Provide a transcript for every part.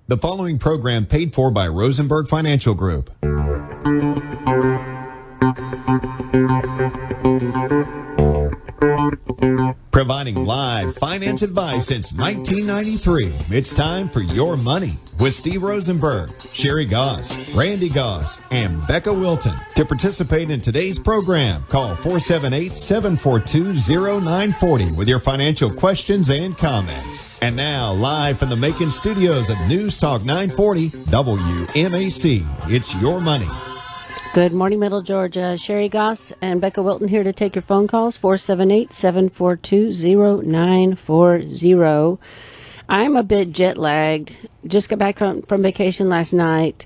The following program paid for by Rosenberg Financial Group. Providing live finance advice since 1993. It's time for Your Money with Steve Rosenberg, Sherri Goss, Randy Goss, and Becca Wilton. To participate in today's program, call 478-742-0940 with your financial questions and comments. And now, live from the Macon studios of News Talk 940 WMAC, it's Your Money. Good morning, Middle Georgia. Sherri Goss and Becca Wilton here to take your phone calls, 478-742-0940. I'm a bit jet lagged. Just got back from vacation last night.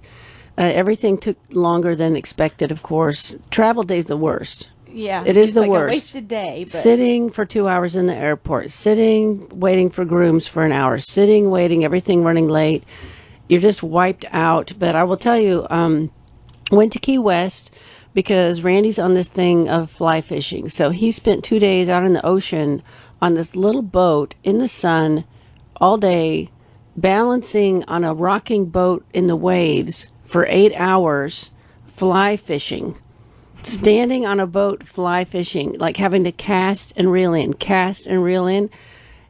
Everything took longer than expected, of course. Travel day's the worst. Yeah. It is the like worst. A wasted day. But... Sitting for 2 hours in the airport, sitting, waiting for grooms for an hour, sitting, waiting, everything running late. You're just wiped out. But I will tell you, went to Key West because Randy's on this thing of fly fishing. So he spent 2 days out in the ocean on this little boat in the sun all day, balancing on a rocking boat in the waves for 8 hours, fly fishing. Standing on a boat, fly fishing, like having to cast and reel in.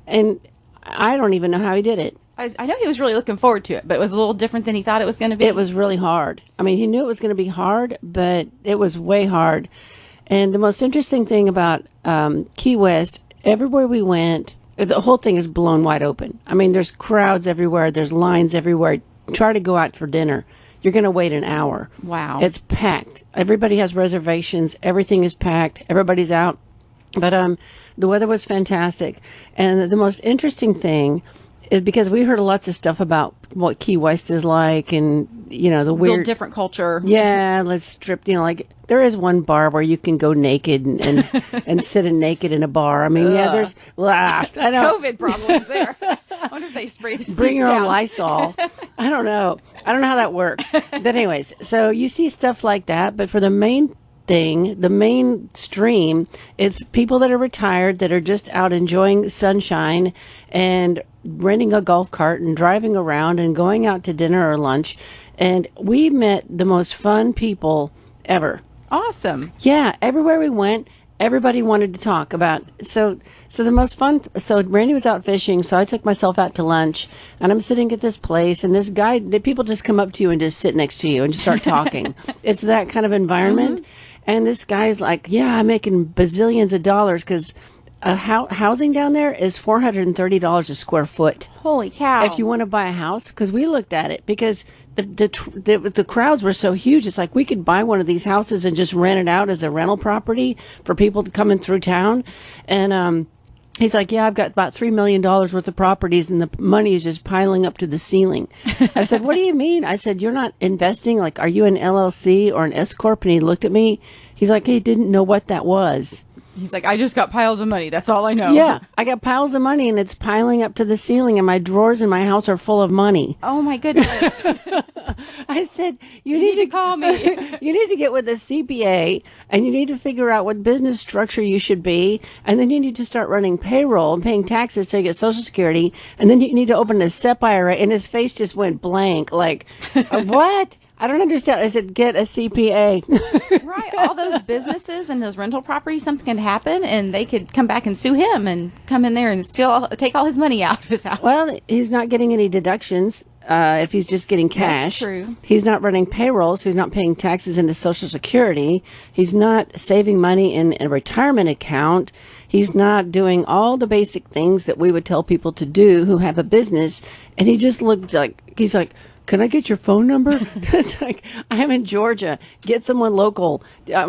And I don't even know how he did it. I know he was really looking forward to it, but it was a little different than he thought it was going to be. It was really hard. I mean, he knew it was going to be hard, but it was way hard. And the most interesting thing about Key West, everywhere we went, the whole thing is blown wide open. I mean, there's crowds everywhere. There's lines everywhere. Try to go out for dinner. You're going to wait an hour. Wow. It's packed. Everybody has reservations. Everything is packed. Everybody's out. But the weather was fantastic. And the most interesting thing is because we heard lots of stuff about what Key West is like and, you know, the weird... Little different culture. Yeah, let's strip, you know, like there is one bar where you can go naked and and sit naked in a bar. I mean, yeah, there's... I know. COVID problems there. I wonder if they spray the Bring your own down. Lysol. I don't know how that works. But anyways, so you see stuff like that, but for the main thing, the mainstream, it's people that are retired that are just out enjoying sunshine and renting a golf cart and driving around and going out to dinner or lunch. And we met the most fun people ever. Awesome. Yeah, everywhere we went, everybody wanted to talk about. So the most fun. So Randy was out fishing, so I took myself out to lunch, and I'm sitting at this place, and this guy, the people just come up to you and just sit next to you and just start talking. It's that kind of environment. Mm-hmm. And this guy's like, yeah, I'm making bazillions of dollars because housing down there is $430 a square foot. Holy cow. If you want to buy a house, because we looked at it, because the crowds were so huge. It's like we could buy one of these houses and just rent it out as a rental property for people coming through town. And he's like, yeah, I've got about $3 million worth of properties and the money is just piling up to the ceiling. I said, what do you mean? I said, you're not investing? Like, are you an LLC or an S Corp? And he looked at me. He's like, he didn't know what that was. He's like, I just got piles of money. That's all I know. Yeah, I got piles of money and it's piling up to the ceiling and my drawers in my house are full of money. Oh, my goodness. I said, you need to call me. You need to get with a CPA and you need to figure out what business structure you should be. And then you need to start running payroll and paying taxes so you get Social Security. And then you need to open a SEP IRA. And his face just went blank. Like, what? I don't understand. I said, get a CPA. Right. All those businesses and those rental properties, something could happen and they could come back and sue him and come in there and take all his money out of his house. Well, he's not getting any deductions if he's just getting cash. That's true. He's not running payroll, so he's not paying taxes into Social Security. He's not saving money in a retirement account. He's not doing all the basic things that we would tell people to do who have a business. And he just looked like, he's like, can I get your phone number? It's like, I'm in Georgia. Get someone local.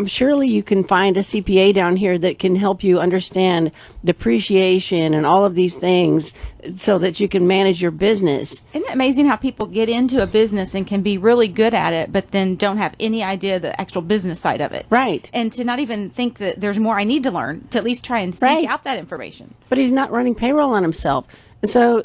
Surely you can find a CPA down here that can help you understand depreciation and all of these things so that you can manage your business. Isn't it amazing how people get into a business and can be really good at it, but then don't have any idea the actual business side of it? Right. And to not even think that there's more I need to learn, to at least try and seek out that information. But he's not running payroll on himself. So,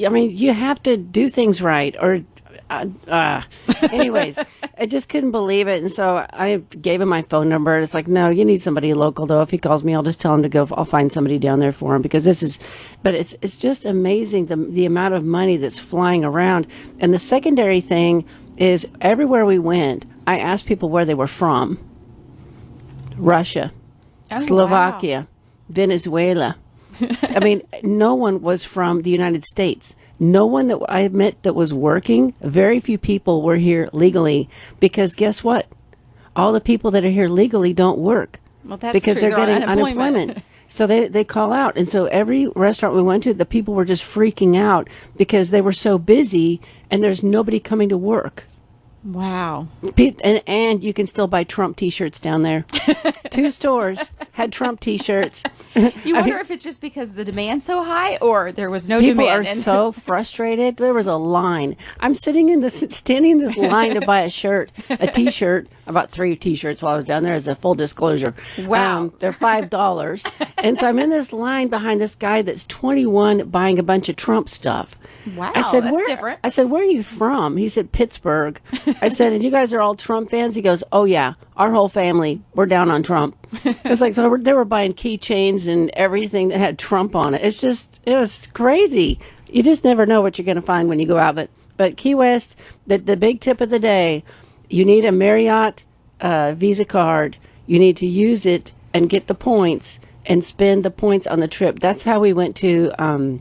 I mean, you have to do things right, or Anyways, I just couldn't believe it. And so I gave him my phone number. It's like, no, you need somebody local, though. If he calls me, I'll just tell him to go. I'll find somebody down there for him, because this is, but it's just amazing the amount of money that's flying around. And the secondary thing is, everywhere we went, I asked people where they were from. Russia, Slovakia, Venezuela. I mean, no one was from the United States. No one that I met that was working, very few people were here legally, because guess what? All the people that are here legally don't work. Well, that's because true. they're getting unemployment. So they call out. And so every restaurant we went to, the people were just freaking out because they were so busy and there's nobody coming to work. Wow. And you can still buy Trump T-shirts down there. 2 stores had Trump T-shirts. You wonder if it's just because the demand's so high, or there was no people demand. People are so frustrated. There was a line. I'm standing in this line to buy a T-shirt. I bought 3 T-shirts while I was down there, as a full disclosure. Wow. They're $5. And so I'm in this line behind this guy that's 21 buying a bunch of Trump stuff. Wow, I said, that's different. I said, where are you from? He said, Pittsburgh. I said, and you guys are all Trump fans? He goes, oh, yeah, our whole family, we're down on Trump. It's like, so they were buying keychains and everything that had Trump on it. It was crazy. You just never know what you're going to find when you go out. But Key West, the big tip of the day, you need a Marriott Visa card. You need to use it and get the points and spend the points on the trip. That's how we went to...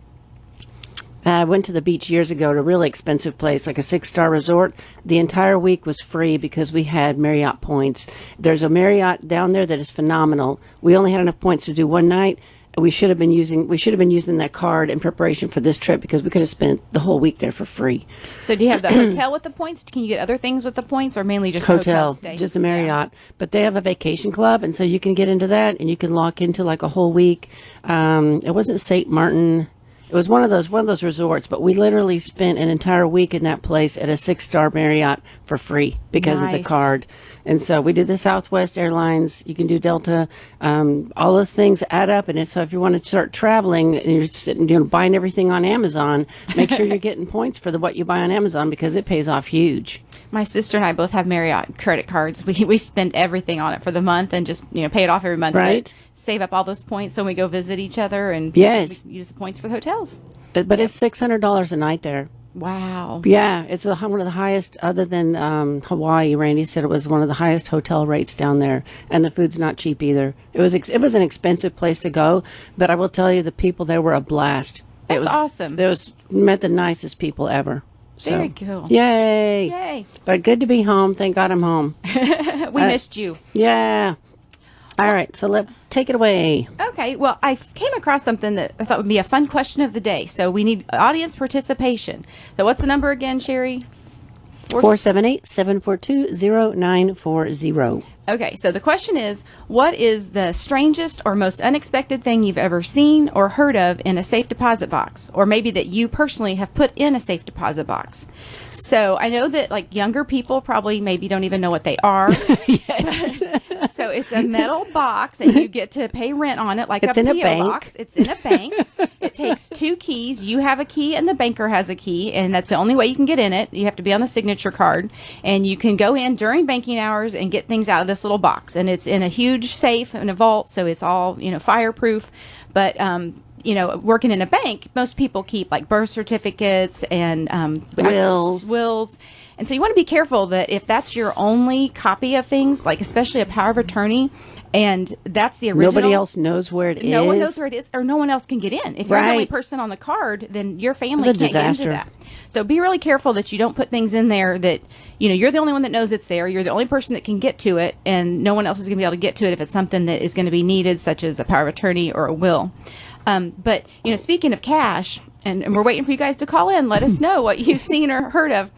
I went to the beach years ago to a really expensive place, like a 6-star resort. The entire week was free because we had Marriott points. There's a Marriott down there that is phenomenal. We only had enough points to do one night. We should have been using that card in preparation for this trip, because we could have spent the whole week there for free. So do you have the hotel with the points? Can you get other things with the points, or mainly just hotel stay? Just a Marriott. Yeah. But they have a vacation club, and so you can get into that, and you can lock into like a whole week. It wasn't St. Martin. It was one of those resorts, but we literally spent an entire week in that place at a 6-star Marriott for free because of the card. And so we did the Southwest Airlines. You can do Delta. All those things add up. And so if you want to start traveling and you're sitting buying everything on Amazon, make sure you're getting points for what you buy on Amazon, because it pays off huge. My sister and I both have Marriott credit cards. We spend everything on it for the month and just pay it off every month. Right. Save up all those points so when we go visit each other, and yes, we use the points for the hotels. But it's $600 a night there. Wow. Yeah, it's one of the highest, other than Hawaii. Randy said it was one of the highest hotel rates down there, and the food's not cheap either. It was an expensive place to go, but I will tell you, the people there were a blast. That's awesome. Met the nicest people ever. So, very cool. Yay. Yay. But good to be home. Thank God I'm home. We missed you. Yeah. All right. So take it away. Okay. Well, I came across something that I thought would be a fun question of the day. So we need audience participation. So what's the number again, Sherri? 478-742-0940. Okay, so the question is, what is the strangest or most unexpected thing you've ever seen or heard of in a safe deposit box? Or maybe that you personally have put in a safe deposit box. So I know that like younger people probably maybe don't even know what they are. Yes. So it's a metal box, and you get to pay rent on it like it's a in PO a bank. box. It's in a bank. It takes 2 keys. You have a key and the banker has a key, and that's the only way you can get in it. You have to be on the signature card, and you can go in during banking hours and get things out of this little box. And it's in a huge safe and a vault, so it's all fireproof. But working in a bank, most people keep like birth certificates and wills. And so you want to be careful that if that's your only copy of things, like especially a power of attorney, and that's the original. Nobody else knows where it is. No one knows where it is, or no one else can get in. If you're the only person on the card, then your family can't get into that. So be really careful that you don't put things in there that, you're the only one that knows it's there. You're the only person that can get to it, and no one else is going to be able to get to it if it's something that is going to be needed, such as a power of attorney or a will. But, speaking of cash, and we're waiting for you guys to call in, let us know what you've seen or heard of.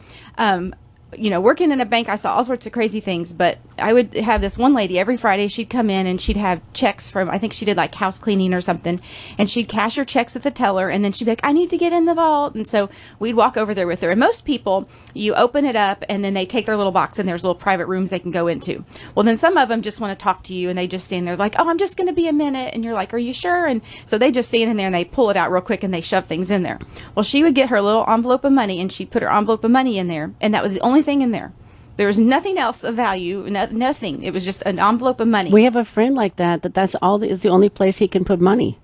working in a bank, I saw all sorts of crazy things, but I would have this one lady every Friday. She'd come in and she'd have checks from, I think she did like house cleaning or something, and she'd cash her checks at the teller, and then she'd be like, I need to get in the vault. And so we'd walk over there with her. And most people, you open it up and then they take their little box and there's little private rooms they can go into. Well, then some of them just want to talk to you and they just stand there like, oh, I'm just going to be a minute. And you're like, are you sure? And so they just stand in there and they pull it out real quick and they shove things in there. Well, she would get her little envelope of money and she'd put her envelope of money in there, and that was the only thing in there. There was nothing else of value, nothing. It was just an envelope of money. We have a friend like that that's is the only place he can put money.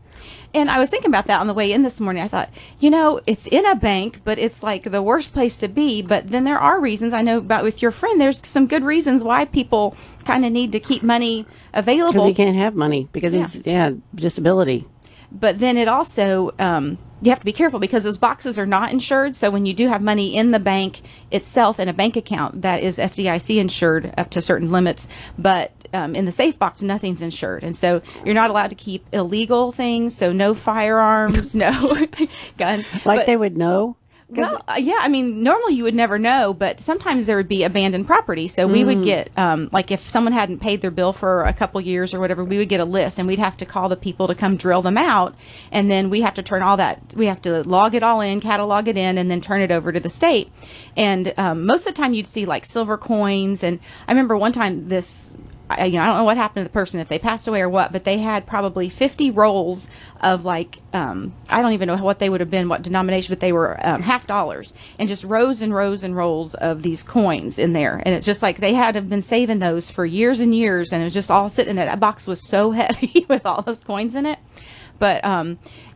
And I was thinking about that on the way in this morning. I thought, it's in a bank, but it's like the worst place to be. But then there are reasons. I know about with your friend, there's some good reasons why people kind of need to keep money available. Because he can't have money because he's disability. But then it also, you have to be careful because those boxes are not insured. So when you do have money in the bank itself in a bank account, that is FDIC insured up to certain limits. But in the safe box, nothing's insured. And so you're not allowed to keep illegal things. So no firearms, no guns. They would know? Well, I mean, normally you would never know, but sometimes there would be abandoned property. So we would get, like if someone hadn't paid their bill for a couple years or whatever, we would get a list and we'd have to call the people to come drill them out. And then we have to turn all that, we have to log it all in, catalog it in, and then turn it over to the state. And most of the time you'd see like silver coins. And I remember one time I don't know what happened to the person, if they passed away or what, but they had probably 50 rolls of I don't even know what they would have been, what denomination, but they were $50, and just rows and rows and rolls of these coins in there. And it's just like they had have been saving those for years and years, and it was just all sitting in there. That box was so heavy with all those coins in it. But,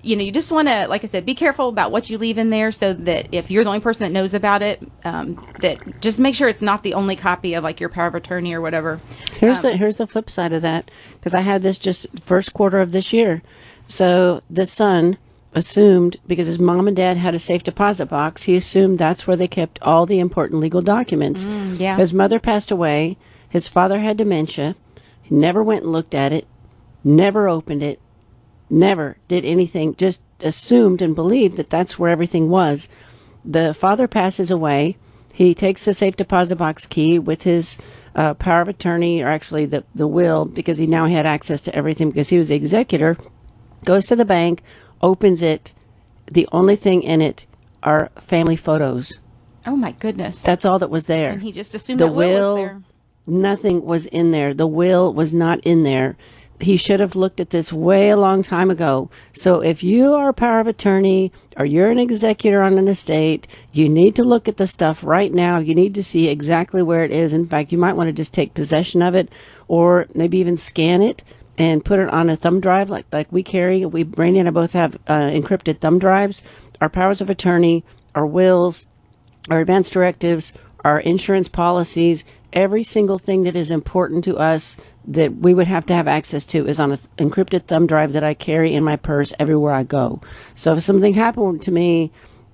you just want to, like I said, be careful about what you leave in there so that if you're the only person that knows about it, that just make sure it's not the only copy of like your power of attorney or whatever. Here's the flip side of that, because I had this just first quarter of this year. So the son assumed, because his mom and dad had a safe deposit box, he assumed that's where they kept all the important legal documents. His mother passed away. His father had dementia. He never went and looked at it, never opened it. Never did anything, just assumed and believed that that's where everything was. The father passes away. He takes the safe deposit box key with his power of attorney, or actually the will, because he now had access to everything because he was the executor, goes to the bank, opens it. The only thing in it are family photos. Oh, my goodness. That's all that was there. And he just assumed the will was there. Nothing was in there. The will was not in there. He should have looked at this way a long time ago. So if you are a power of attorney or you're an executor on an estate, you need to look at the stuff right now. You need to see exactly where it is. In fact, you might want to just take possession of it, or maybe even scan it and put it on a thumb drive like we carry. Brandy and I both have encrypted thumb drives. Our powers of attorney, our wills, our advance directives, our insurance policies, every single thing that is important to us that we would have to have access to is on an encrypted thumb drive that I carry in my purse everywhere I go. So if something happened to me,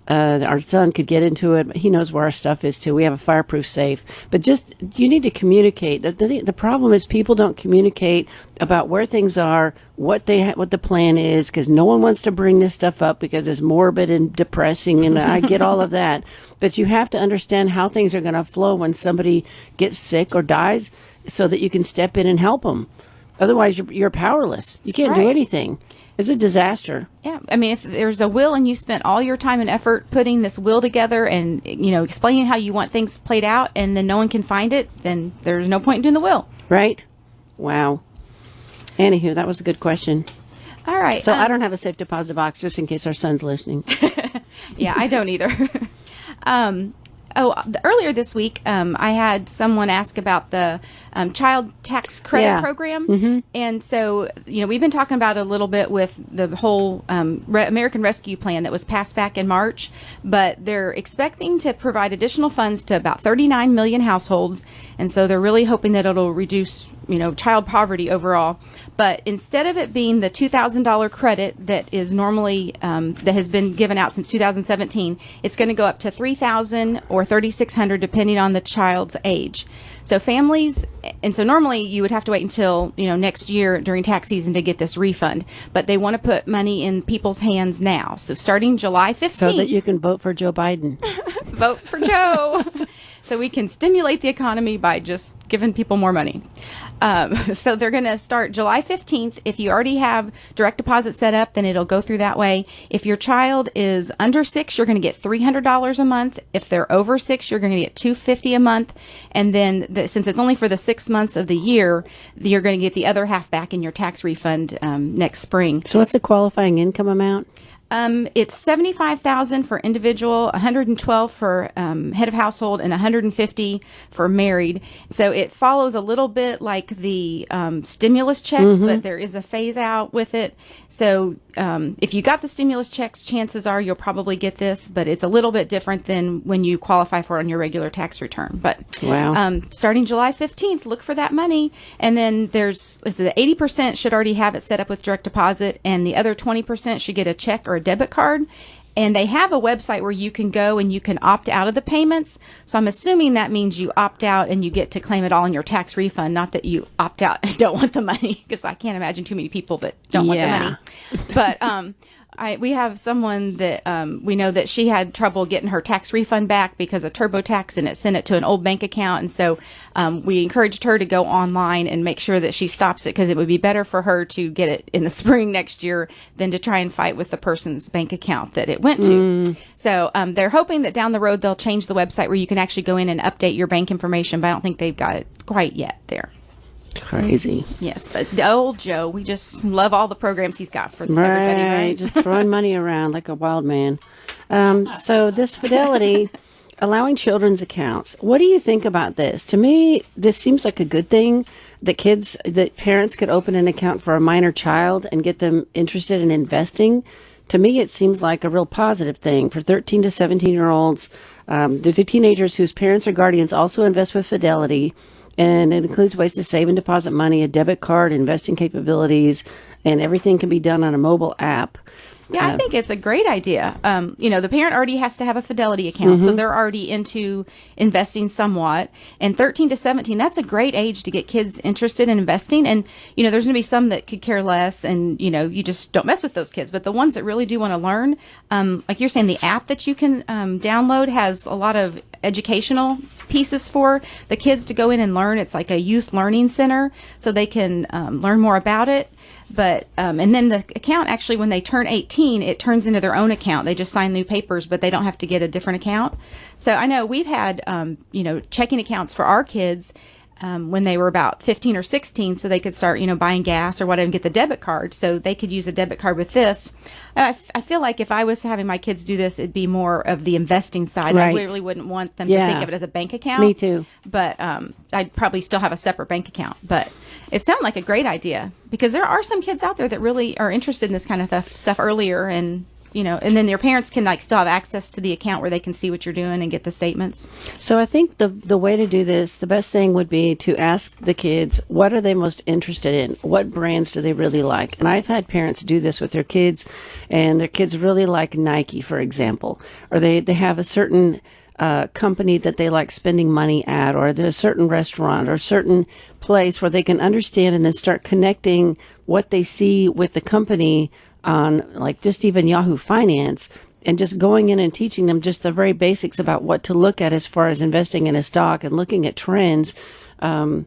our son could get into it. He knows where our stuff is too. We have a fireproof safe. But just, you need to communicate. The problem is people don't communicate about where things are, what the plan is, because no one wants to bring this stuff up because it's morbid and depressing, and I get all of that. But you have to understand how things are going to flow when somebody gets sick or dies, so that you can step in and help them. Otherwise, you're powerless. You can't do anything. It's a disaster. Yeah. I mean, if there's a will and you spent all your time and effort putting this will together and, explaining how you want things played out, and then no one can find it, then there's no point in doing the will. Right. Wow. Anywho, that was a good question. All right. So I don't have a safe deposit box, just in case our son's listening. Yeah, I don't either. Earlier this week, I had someone ask about the child tax credit program. Mm-hmm. And so, we've been talking about it a little bit with the whole American Rescue Plan that was passed back in March. But they're expecting to provide additional funds to about 39 million households. And so they're really hoping that it'll reduce, child poverty overall. But instead of it being the $2,000 credit that is normally, that has been given out since 2017, it's going to go up to $3,000 or $3,600 depending on the child's age. So families, and so normally you would have to wait until, next year during tax season to get this refund. But they want to put money in people's hands now. So starting July 15th. So that you can vote for Joe Biden. Vote for Joe. So we can stimulate the economy by just giving people more money. So they're going to start July 15th. If you already have direct deposit set up, then it'll go through that way. If your child is under 6, you're going to get $300 a month. If they're over 6, you're going to get $250 a month. And then since it's only for the 6 months of the year, you're going to get the other half back in your tax refund next spring. So what's the qualifying income amount? It's $75,000 for individual, $112 for head of household, and $150 for married. So it follows a little bit like the stimulus checks, but there is a phase out with it. So if you got the stimulus checks, chances are you'll probably get this, but it's a little bit different than when you qualify for it on your regular tax return. But starting July 15th, look for that money. And then the 80% should already have it set up with direct deposit, and the other 20% should get a check or a debit card. And they have a website where you can go and you can opt out of the payments. So I'm assuming that means you opt out and you get to claim it all in your tax refund, not that you opt out and don't want the money, because I can't imagine too many people that don't want the money. But we have someone that we know that she had trouble getting her tax refund back because of TurboTax, and it sent it to an old bank account. And so we encouraged her to go online and make sure that she stops it, because it would be better for her to get it in the spring next year than to try and fight with the person's bank account that it went to. So they're hoping that down the road they'll change the website where you can actually go in and update your bank information, but I don't think they've got it quite yet there. Crazy. Yes, but the old Joe, we just love all the programs he's got for everybody, right? Just throwing money around like a wild man. So this Fidelity, allowing children's accounts. What do you think about this? To me, this seems like a good thing that parents could open an account for a minor child and get them interested in investing. To me, it seems like a real positive thing for 13 to 17-year-olds. There's teenagers whose parents or guardians also invest with Fidelity. And it includes ways to save and deposit money, a debit card, investing capabilities, and everything can be done on a mobile app. Yeah, I think it's a great idea. The parent already has to have a Fidelity account, so they're already into investing somewhat. And 13 to 17, that's a great age to get kids interested in investing. And, there's going to be some that could care less, and, you just don't mess with those kids. But the ones that really do want to learn, like you're saying, the app that you can download has a lot of educational pieces for the kids to go in and learn. It's like a youth learning center, so they can learn more about it. But and then the account, actually, when they turn 18, it turns into their own account. They just sign new papers, but they don't have to get a different account. So I know we've had checking accounts for our kids when they were about 15 or 16, so they could start buying gas or whatever and get the debit card. So they could use a debit card with this. I feel like if I was having my kids do this, it'd be more of the investing side. Right. I really wouldn't want them to think of it as a bank account. Me too. But I'd probably still have a separate bank account. But it sounded like a great idea, because there are some kids out there that really are interested in this kind of stuff earlier, and and then your parents can still have access to the account where they can see what you're doing and get the statements. So I think the way to do this, the best thing would be to ask the kids, what are they most interested in? What brands do they really like? And I've had parents do this with their kids, and their kids really like Nike, for example, or they have a certain company that they like spending money at, or there's a certain restaurant or certain place where they can understand and then start connecting what they see with the company on, like, just even Yahoo Finance, and just going in and teaching them just the very basics about what to look at as far as investing in a stock and looking at trends, and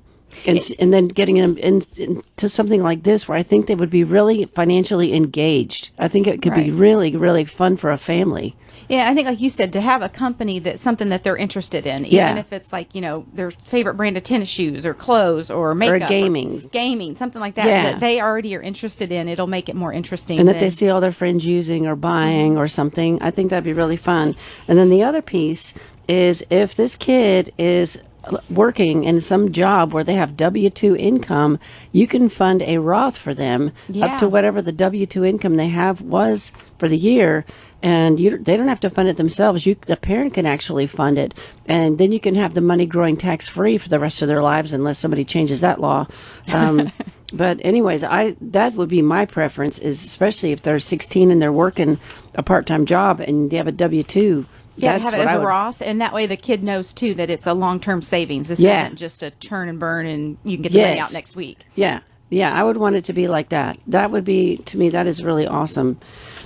then getting them into something like this where I think they would be really financially engaged. I think it could be really, really fun for a family. Yeah, I think, like you said, to have a company that's something that they're interested in, even if it's like, their favorite brand of tennis shoes or clothes or makeup. Or gaming, something like that, that they already are interested in. It'll make it more interesting. And that they see all their friends using or buying or something. I think that'd be really fun. And then the other piece is, if this kid is working in some job where they have W-2 income, you can fund a Roth for them up to whatever the W-2 income they have was for the year. And they don't have to fund it themselves. The parent can actually fund it. And then you can have the money growing tax-free for the rest of their lives, unless somebody changes that law. But anyways, that would be my preference, is especially if they're 16 and they're working a part-time job and they have a W-2. Yeah, have it as a Roth, and that way the kid knows, too, that it's a long-term savings. This isn't just a churn and burn and you can get the money out next week. Yeah. Yeah, I would want it to be like that. That would be, to me, that is really awesome.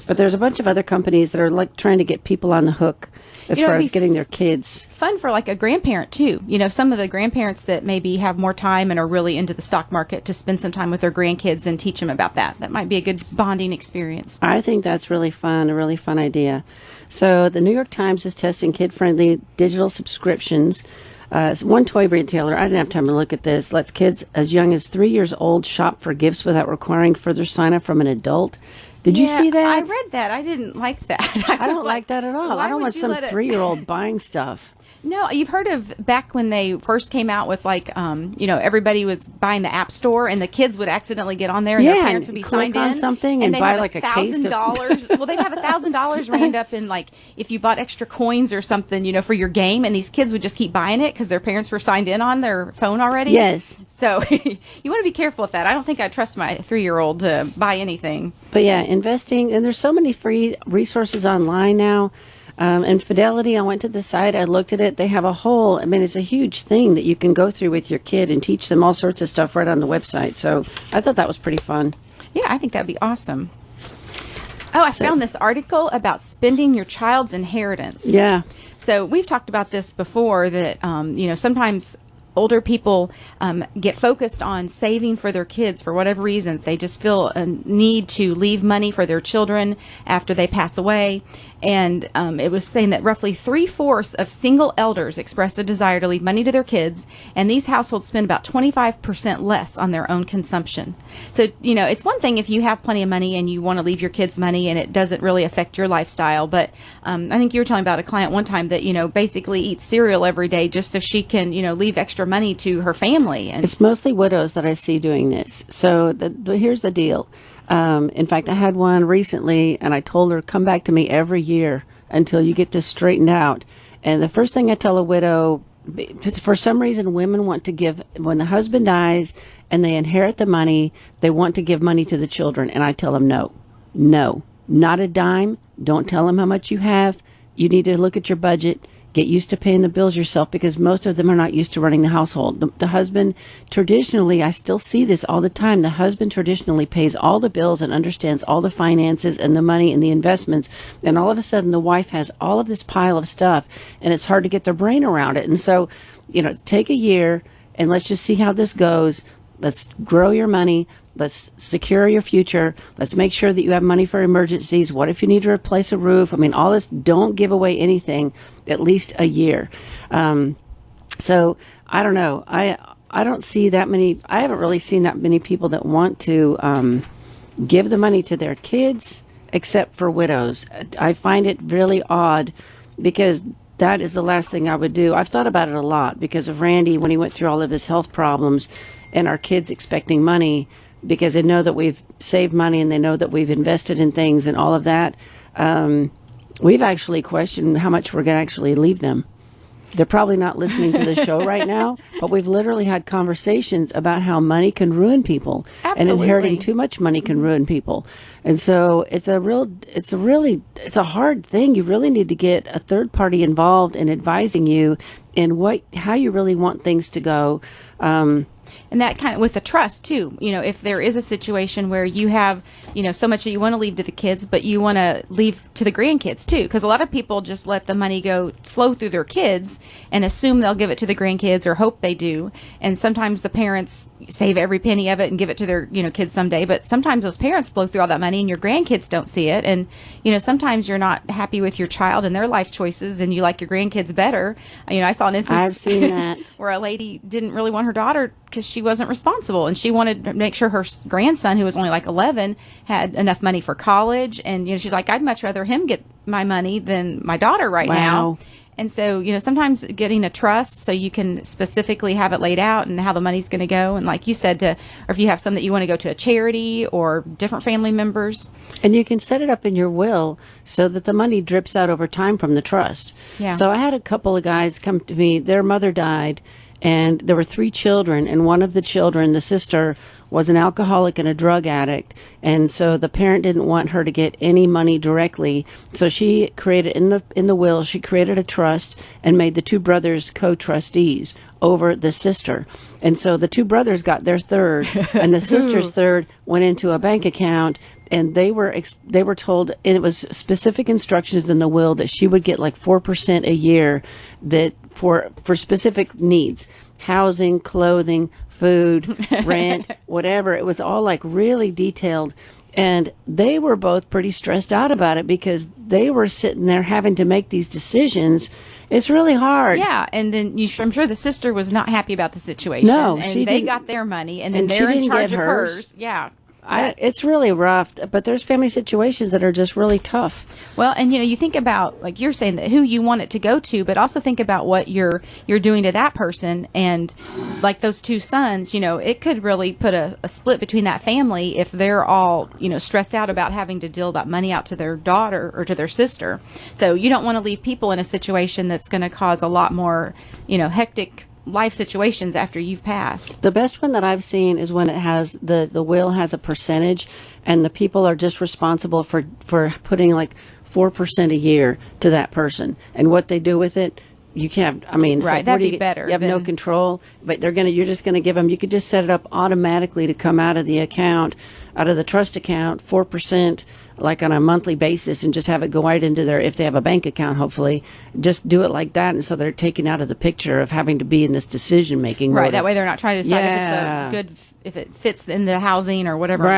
But there's a bunch of other companies that are like trying to get people on the hook as far as getting their kids. Fun for like a grandparent too. Some of the grandparents that maybe have more time and are really into the stock market to spend some time with their grandkids and teach them about that. That might be a good bonding experience. I think that's really fun, a really fun idea. So the New York Times is testing kid-friendly digital subscriptions. One toy retailer, I didn't have time to look at this, lets kids as young as 3 years old shop for gifts without requiring further sign-up from an adult. Did you see that? I read that. I didn't like that. I don't like that at all. I don't want some 3-year-old buying stuff. No, you've heard of back when they first came out with everybody was buying the App Store and the kids would accidentally get on there and their parents would be signed in on something and buy like a case of $1,000. Well, they'd have $1,000 rained up in if you bought extra coins or something, for your game, and these kids would just keep buying it because their parents were signed in on their phone already. Yes. So you want to be careful with that. I don't think I trust my 3-year-old to buy anything. But yeah, investing, and there's so many free resources online now. And Fidelity, I went to the site, I looked at it. They have it's a huge thing that you can go through with your kid and teach them all sorts of stuff right on the website. So I thought that was pretty fun. Yeah, I think that'd be awesome. Oh, I found this article about spending your child's inheritance. Yeah. So we've talked about this before that, sometimes older people get focused on saving for their kids for whatever reason. They just feel a need to leave money for their children after they pass away. And it was saying that roughly 3/4 of single elders express a desire to leave money to their kids, and these households spend about 25% less on their own consumption. So, it's one thing if you have plenty of money and you want to leave your kids money and it doesn't really affect your lifestyle. But I think you were telling about a client one time that, basically eats cereal every day just so she can, leave extra money to her family. And it's mostly widows that I see doing this. So here's the deal. In fact, I had one recently, and I told her, come back to me every year until you get this straightened out. And the first thing I tell a widow, for some reason, women want to give, when the husband dies and they inherit the money, they want to give money to the children. And I tell them, no, not a dime. Don't tell them how much you have. You need to look at your budget. Get used to paying the bills yourself, because most of them are not used to running the household. The husband, traditionally, I still see this all the time, the husband traditionally pays all the bills and understands all the finances and the money and the investments, and all of a sudden the wife has all of this pile of stuff, and it's hard to get their brain around it. And so, take a year, and let's just see how this goes. Let's grow your money. Let's secure your future. Let's make sure that you have money for emergencies. What if you need to replace a roof? All this, don't give away anything, at least a year. So I don't know. I don't see that many, I haven't really seen that many people that want to give the money to their kids, except for widows. I find it really odd, because that is the last thing I would do. I've thought about it a lot because of Randy when he went through all of his health problems, and our kids expecting money because they know that we've saved money and they know that we've invested in things and all of that. We've actually questioned how much we're going to actually leave them. They're probably not listening to the show right now, but we've literally had conversations about how money can ruin people. Absolutely. And inheriting too much money can ruin people. And so it's a hard thing. You really need to get a third party involved in advising you in how you really want things to go. And that kind of with the trust too, if there is a situation where you have, so much that you want to leave to the kids, but you want to leave to the grandkids too, because a lot of people just let the money flow through their kids and assume they'll give it to the grandkids or hope they do. And sometimes the parents save every penny of it and give it to their, kids someday. But sometimes those parents blow through all that money and your grandkids don't see it. And, sometimes you're not happy with your child and their life choices and you like your grandkids better. I saw an instance I've seen that where a lady didn't really want her daughter because she wasn't responsible, and she wanted to make sure her grandson, who was only like 11, had enough money for college. And she's like, I'd much rather him get my money than my daughter right now. And so, sometimes getting a trust so you can specifically have it laid out and how the money's going to go. And like you said, or if you have some that you want to go to a charity or different family members. And you can set it up in your will so that the money drips out over time from the trust. Yeah. So I had a couple of guys come to me, their mother died, and there were 3 children, and one of the children, the sister, was an alcoholic and a drug addict, and so the parent didn't want her to get any money directly. So she created in the will, she created a trust and made the 2 brothers co-trustees over the sister. And so the 2 brothers got their third, and the sister's third went into a bank account. And they were told, and it was specific instructions in the will that she would get like 4% a year, that for specific needs, housing, clothing, food, rent, whatever. It was all like really detailed. And they were both pretty stressed out about it because they were sitting there having to make these decisions. It's really hard. Yeah, and then I'm sure the sister was not happy about the situation. No, and they got their money, and then they're in charge of hers. Yeah. It's really rough, but there's family situations that are just really tough. Well, and you think about, like you're saying, that who you want it to go to, but also think about what you're doing to that person. And like those 2 sons, it could really put a split between that family if they're all stressed out about having to deal that money out to their daughter or to their sister. So you don't want to leave people in a situation that's going to cause a lot more hectic life situations after you've passed. The best one that I've seen is when it has the will has a percentage, and the people are just responsible for putting like 4% a year to that person, and what they do with it, you can't. I mean, right? That'd be better. You have no control, but you're just going to give them. You could just set it up automatically to come out of the account, out of the trust account, 4%. Like on a monthly basis, and just have it go right into their, if they have a bank account, hopefully, just do it like that. And so they're taken out of the picture of having to be in this decision making. Right. That way they're not trying to decide if it's a good, if it fits in the housing or whatever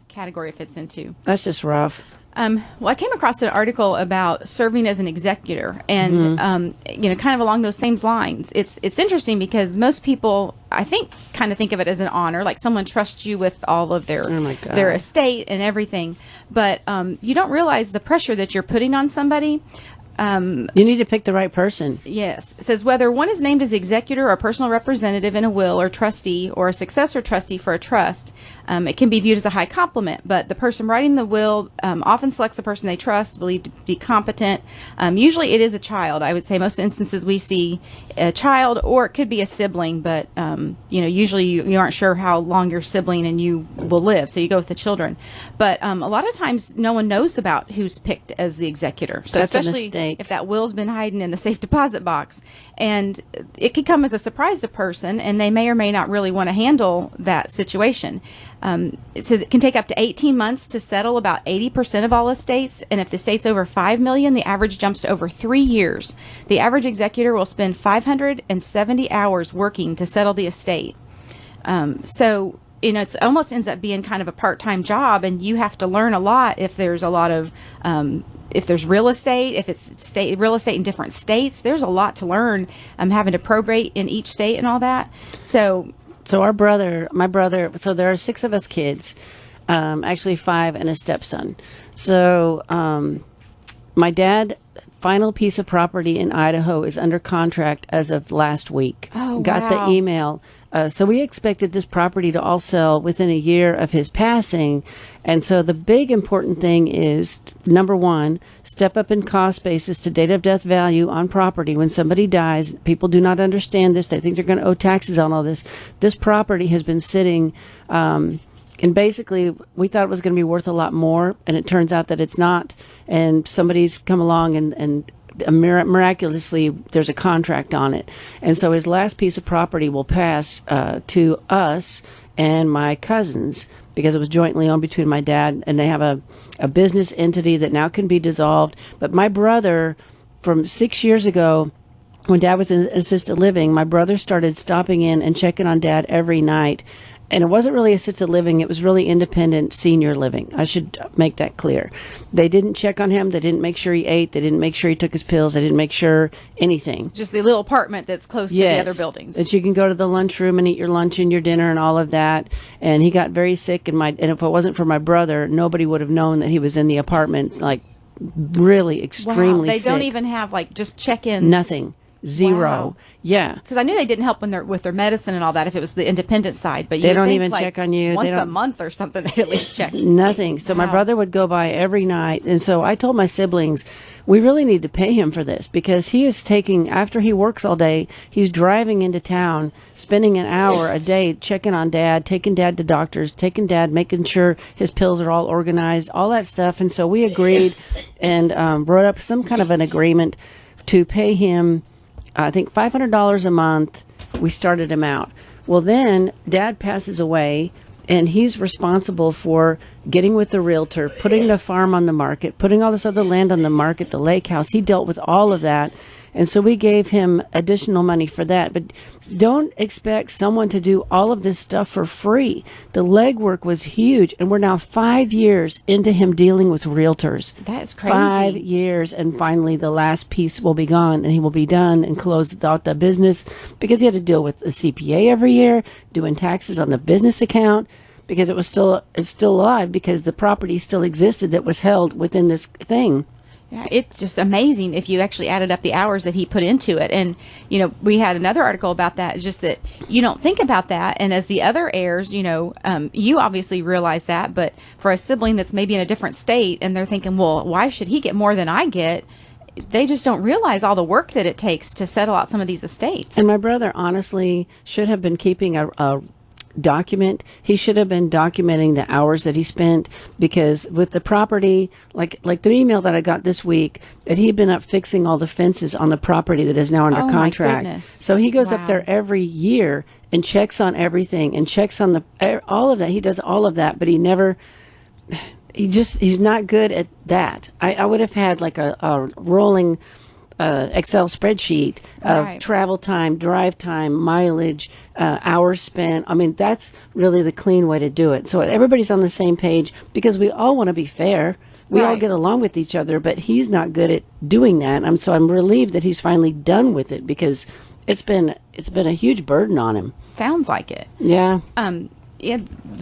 category it fits into. That's just rough. Well, I came across an article about serving as an executor, and kind of along those same lines. It's interesting because most people, I think, kind of think of it as an honor, like someone trusts you with all of their estate and everything. But you don't realize the pressure that you're putting on somebody. You need to pick the right person. Yes. It says whether one is named as executor or personal representative in a will or trustee or a successor trustee for a trust, it can be viewed as a high compliment. But the person writing the will often selects a person they trust, believed to be competent. Usually it is a child. I would say most instances we see a child, or it could be a sibling. But, usually you aren't sure how long your sibling and you will live. So you go with the children. But a lot of times no one knows about who's picked as the executor. So that's especially a mistake. If that will's been hiding in the safe deposit box, and it could come as a surprise to a person, and they may or may not really want to handle that situation. It says it can take up to 18 months to settle about 80% of all estates, and if the estate's over $5 million, the average jumps to over 3 years. The average executor will spend 570 hours working to settle the estate. So it almost ends up being kind of a part-time job, and you have to learn a lot if there's a lot of if there's real estate, if it's real estate in different states. There's a lot to learn. Having to probate in each state and all that. So my brother. So there are 6 of us kids, actually 5 and a stepson. So my dad. Final piece of property in Idaho is under contract as of last week. Oh, Got wow. the email. So we expected this property to all sell within a year of his passing. And so the big important thing is, number 1, step up in cost basis to date of death value on property. When somebody dies, people do not understand this. They think they're going to owe taxes on all this. This property has been sitting, and basically, we thought it was going to be worth a lot more, and it turns out that it's not. And somebody's come along and miraculously, there's a contract on it. And so his last piece of property will pass to us and my cousins, because it was jointly owned between my dad, and they have a business entity that now can be dissolved. But my brother, from 6 years ago, when Dad was in assisted living, my brother started stopping in and checking on Dad every night. And it wasn't really assisted living. It was really independent senior living. I should make that clear. They didn't check on him. They didn't make sure he ate. They didn't make sure he took his pills. They didn't make sure anything. Just the little apartment that's close to the other buildings. That you can go to the lunchroom and eat your lunch and your dinner and all of that. And he got very sick. And if it wasn't for my brother, nobody would have known that he was in the apartment, like really extremely sick. They don't even have just check-ins. Nothing. Zero. Wow. Yeah. Because I knew they didn't help with their medicine and all that if it was the independent side, but They you don't think, even like, check on you. They once a don't- month or something. They at least check. Nothing. So my Wow. brother would go by every night. And so I told my siblings, we really need to pay him for this because he is taking, after he works all day, he's driving into town, spending an hour a day checking on dad, taking dad to doctors, taking dad, making sure his pills are all organized, all that stuff. And so we agreed and wrote up some kind of an agreement to pay him, I think, $500 a month. We started him out. Well, then dad passes away, and he's responsible for getting with the realtor, putting the farm on the market, putting all this other land on the market, the lake house. He dealt with all of that. And so we gave him additional money for that. But don't expect someone to do all of this stuff for free. The legwork was huge. And we're now 5 years into him dealing with realtors. That's crazy. 5 years. And finally, the last piece will be gone and he will be done and closed out the business because he had to deal with the CPA every year, doing taxes on the business account because it's still alive because the property still existed that was held within this thing. Yeah, it's just amazing if you actually added up the hours that he put into it. And, we had another article about that. It's just that you don't think about that. And as the other heirs, you obviously realize that. But for a sibling that's maybe in a different state and they're thinking, well, why should he get more than I get? They just don't realize all the work that it takes to settle out some of these estates. And my brother honestly should have been keeping a document. He should have been documenting the hours that he spent because with the property, like the email that I got this week, that he'd been up fixing all the fences on the property that is now under Oh, my contract. goodness. So he goes Wow. up there every year and checks on everything and checks on all of that. He does all of that, but he's not good at that. I would have had like a rolling Excel spreadsheet of Right. travel time, drive time, mileage, hours spent. I mean, that's really the clean way to do it. So everybody's on the same page because we all want to be fair. We all Right. get along with each other, but he's not good at doing that. I'm relieved that he's finally done with it because it's been a huge burden on him. Sounds like it. Yeah.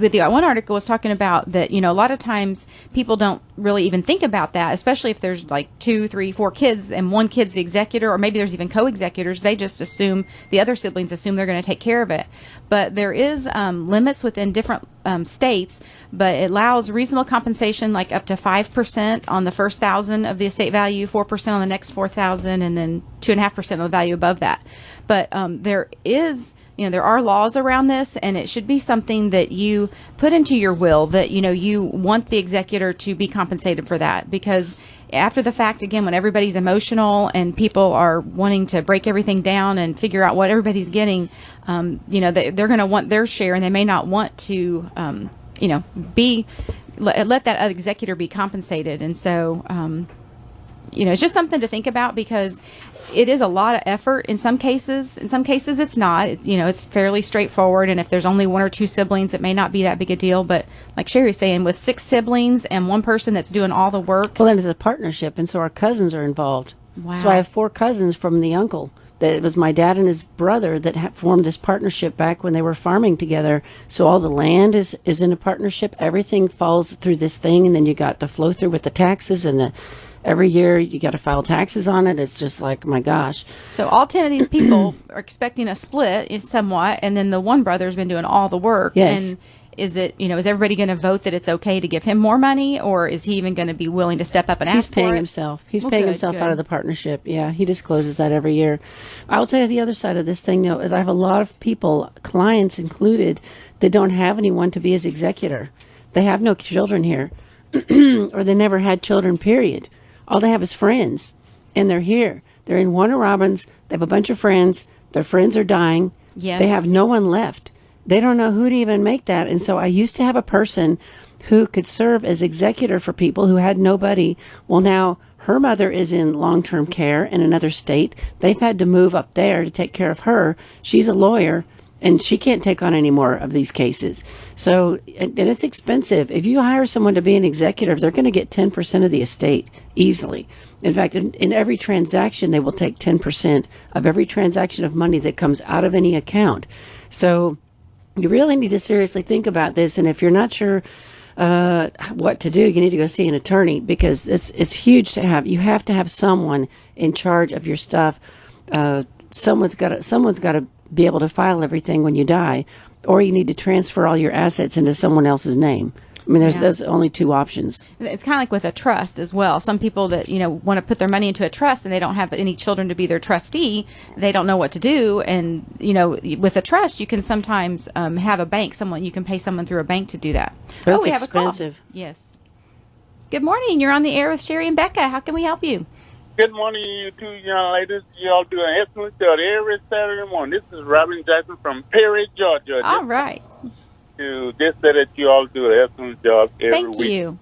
With the one article was talking about that, a lot of times people don't really even think about that, especially if there's like 2, 3, 4 kids and one kid's the executor, or maybe there's even co-executors. They just assume the other siblings assume they're going to take care of it. But there is limits within different states, but it allows reasonable compensation, like up to 5% on the first 1,000 of the estate value, 4% on the next 4,000, and then 2.5% of the value above that. But there is. There are laws around this, and it should be something that you put into your will that, you want the executor to be compensated for that. Because after the fact, again, when everybody's emotional and people are wanting to break everything down and figure out what everybody's getting, they're going to want their share, and they may not want to, let that executor be compensated. And so, it's just something to think about because it is a lot of effort in some cases. In some cases, it's not. It's fairly straightforward. And if there's only 1 or 2 siblings, it may not be that big a deal. But like Sherri was saying, with 6 siblings and one person that's doing all the work. Well, then it's a partnership, and so our cousins are involved. Wow. So I have 4 cousins from the uncle. That it was my dad and his brother that formed this partnership back when they were farming together. So all the land is in a partnership. Everything falls through this thing, and then you got the flow through with the taxes and every year you got to file taxes on it. It's just like, my gosh. So all 10 of these people are expecting a split somewhat, and then the one brother's been doing all the work. Yes. And is it, is everybody going to vote that it's okay to give him more money, or is he even going to be willing to step up and He's ask paying for it? himself. He's Well, paying good, himself good. out of the partnership. Yeah, he discloses that every year. I'll tell you the other side of this thing, though, is I have a lot of people, clients included, that don't have anyone to be his executor. They have no children here, or they never had children, period. All they have is friends, and they're here. They're in Warner Robins. They have a bunch of friends. Their friends are dying. Yes. They have no one left. They don't know who to even make that. And so I used to have a person who could serve as executor for people who had nobody. Well, now her mother is in long-term care in another state. They've had to move up there to take care of her. She's a lawyer, and she can't take on any more of these cases. So, and it's expensive. If you hire someone to be an executive, they're going to get 10% of the estate easily. In fact, in every transaction, they will take 10% of every transaction of money that comes out of any account. So you really need to seriously think about this. And if you're not sure what to do, you need to go see an attorney because it's huge to have. You have to have someone in charge of your stuff. someone's got to be able to file everything when you die, or you need to transfer all your assets into someone else's name. I mean, there's only two options. It's kind of like with a trust as well. Some people that, want to put their money into a trust and they don't have any children to be their trustee, they don't know what to do. And, with a trust, you can sometimes have a bank, you can pay someone through a bank to do that. But we it's have a call. expensive. Yes. Good morning. You're on the air with Sherri and Becca. How can we help you? Good morning, you two young ladies. Y'all do an excellent job every Saturday morning. This is Robin Jackson from Perry, Georgia. All right. Just say that you all do an excellent job every week. Thank you.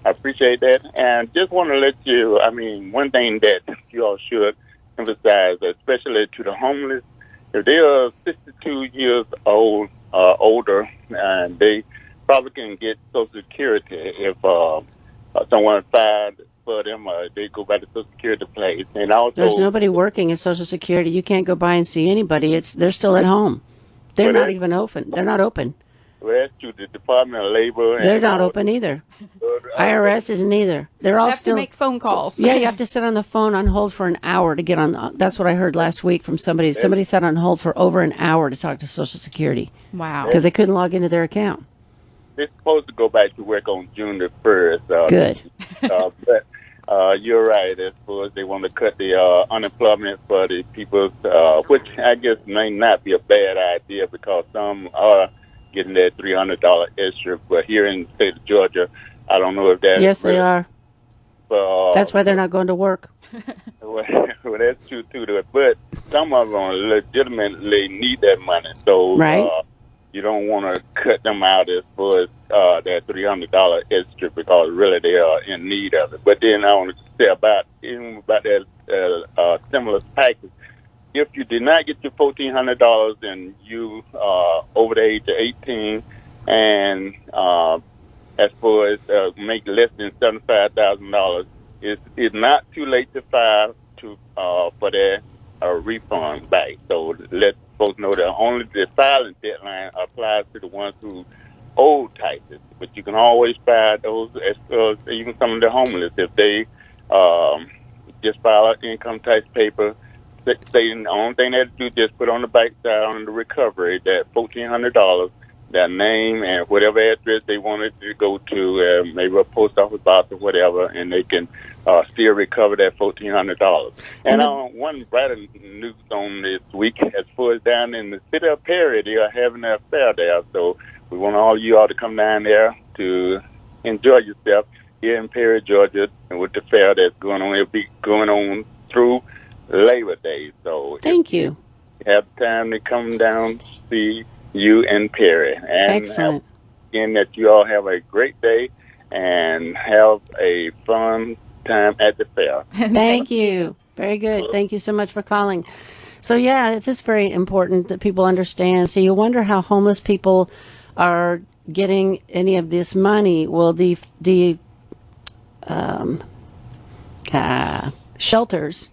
I appreciate that. And just want to let you, one thing that you all should emphasize, especially to the homeless, if they are 62 years old or older, and they probably can get Social Security if someone filed for them, they go back to Social Security place. And also, there's nobody working at Social Security. You can't go by and see anybody. They're still at home. They're not even open. They're not open. Well, that's to the Department of Labor. They're not open either. IRS isn't either. They're all have still to make phone calls. Yeah, you have to sit on the phone on hold for an hour to get on. That's what I heard last week from somebody. Somebody sat on hold for over an hour to talk to Social Security. Wow. Because they couldn't log into their account. They're supposed to go back to work on June the 1st. Good. But you're right. As far as they want to cut the unemployment for the people, which I guess may not be a bad idea because some are getting that $300 extra. But here in the state of Georgia, I don't know if that's... Yes, they are. But, that's why they're not going to work. Well, that's true, too. But some of them legitimately need that money. So right. You don't want to cut them out as far as that $300 extra because really they are in need of it. But then I want to say about that stimulus package. If you did not get your $1,400 and you over the age of 18 and as far as make less than $75,000, it's not too late to file for their refund back. So let folks know that only the filing deadline applies to the ones who owe taxes. But you can always file those, even some of the homeless, if they just file an income tax paper. The only thing they have to do is just put on the back side on the recovery that $1,400, their name and whatever address they wanted to go to, maybe a post office box or whatever, and they can still recover that $1,400. And one brighter news on this week, as far as down in the city of Perry, they are having a fair there. So we want all you all to come down there to enjoy yourself here in Perry, Georgia, and with the fair that's going on. It'll be going on through Labor Day. So thank you. Have time to come down, see you in Perry. And excellent. Again, that you all have a great day and have a fun time at the fair. Thank you. Very good. Thank you so much for calling. So, yeah, it's just very important that people understand. So you wonder how homeless people are getting any of this money. Well, the shelters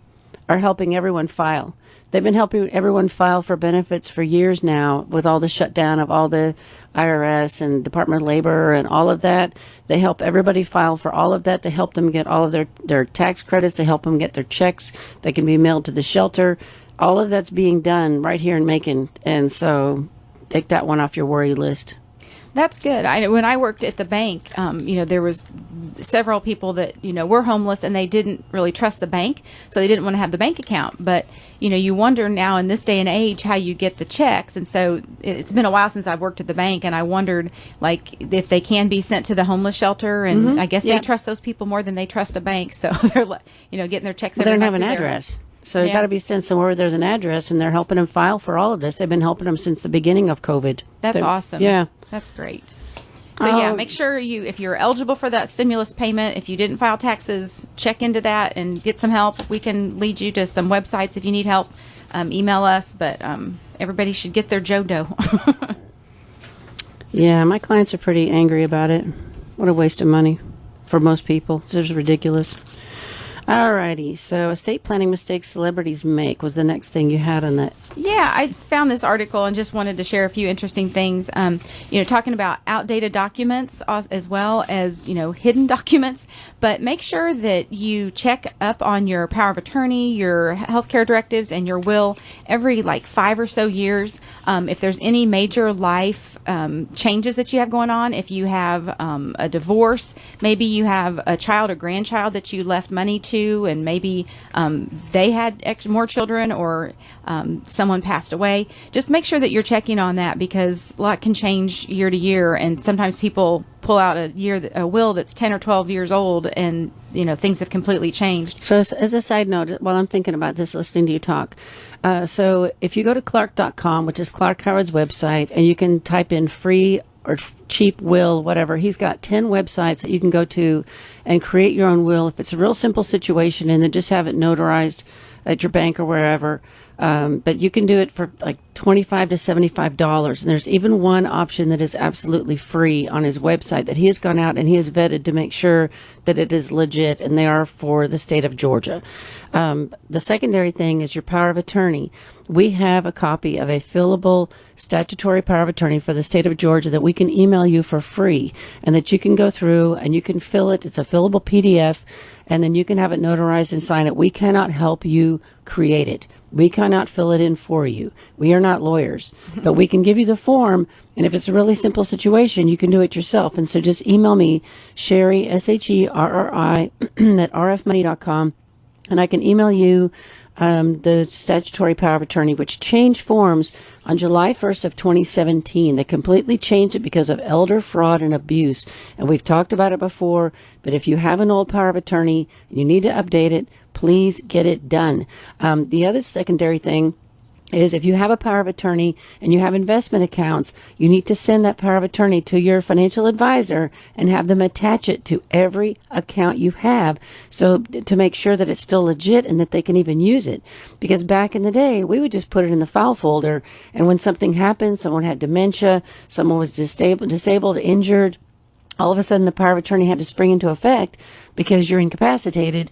are helping everyone file. They've been helping everyone file for benefits for years now with all the shutdown of all the IRS and Department of Labor and all of that. They help everybody file for all of that. They help them get all of their tax credits. They help them get their checks that can be mailed to the shelter. All of that's being done right here in Macon. And so take that one off your worry list. That's good. When I worked at the bank, there was several people that, were homeless and they didn't really trust the bank. So they didn't want to have the bank account. But, you wonder now in this day and age how you get the checks. And so it's been a while since I've worked at the bank. And I wondered, if they can be sent to the homeless shelter. And I guess they trust those people more than they trust a bank. So they're, getting their checks. Well, they don't have an address. So you got to be sent somewhere where there's an address, and they're helping them file for all of this. They've been helping them since the beginning of COVID. That's awesome. Yeah. That's great. So, make sure if you're eligible for that stimulus payment, if you didn't file taxes, check into that and get some help. We can lead you to some websites if you need help. Email us, but everybody should get their JoDo. Yeah, my clients are pretty angry about it. What a waste of money for most people. It's just ridiculous. Alrighty, so estate planning mistakes celebrities make was the next thing you had on that. Yeah, I found this article and just wanted to share a few interesting things. Talking about outdated documents as well as, hidden documents. But make sure that you check up on your power of attorney, your healthcare directives, and your will every 5 or so years. If there's any major life changes that you have going on, if you have a divorce, maybe you have a child or grandchild that you left money to, and maybe they had more children, or someone passed away. Just make sure that you're checking on that, because a lot can change year to year, and sometimes people pull out a will that's 10 or 12 years old, and things have completely changed. So as a side note, while I'm thinking about this, listening to you talk, so if you go to Clark.com, which is Clark Howard's website, and you can type in free or cheap will, whatever. He's got 10 websites that you can go to and create your own will if it's a real simple situation, and then just have it notarized at your bank or wherever. But you can do it for $25 to $75. And there's even one option that is absolutely free on his website that he has gone out and he has vetted to make sure that it is legit, and they are for the state of Georgia. The secondary thing is your power of attorney. We have a copy of a fillable statutory power of attorney for the state of Georgia that we can email you for free, and that you can go through and you can fill it. It's a fillable PDF, and then you can have it notarized and sign it. We cannot help you create it. We cannot fill it in for you. We are not lawyers, but we can give you the form. And if it's a really simple situation, you can do it yourself. And so just email me, Sherri, Sherri, at rfmoney.com, and I can email you the statutory power of attorney, which changed forms on July 1st of 2017. They completely changed it because of elder fraud and abuse. And we've talked about it before, but if you have an old power of attorney and you need to update it, please get it done. The other secondary thing is if you have a power of attorney and you have investment accounts, you need to send that power of attorney to your financial advisor and have them attach it to every account you have, so to make sure that it's still legit and that they can even use it. Because back in the day, we would just put it in the file folder, and when something happened, someone had dementia, someone was disabled, injured, all of a sudden the power of attorney had to spring into effect because you're incapacitated.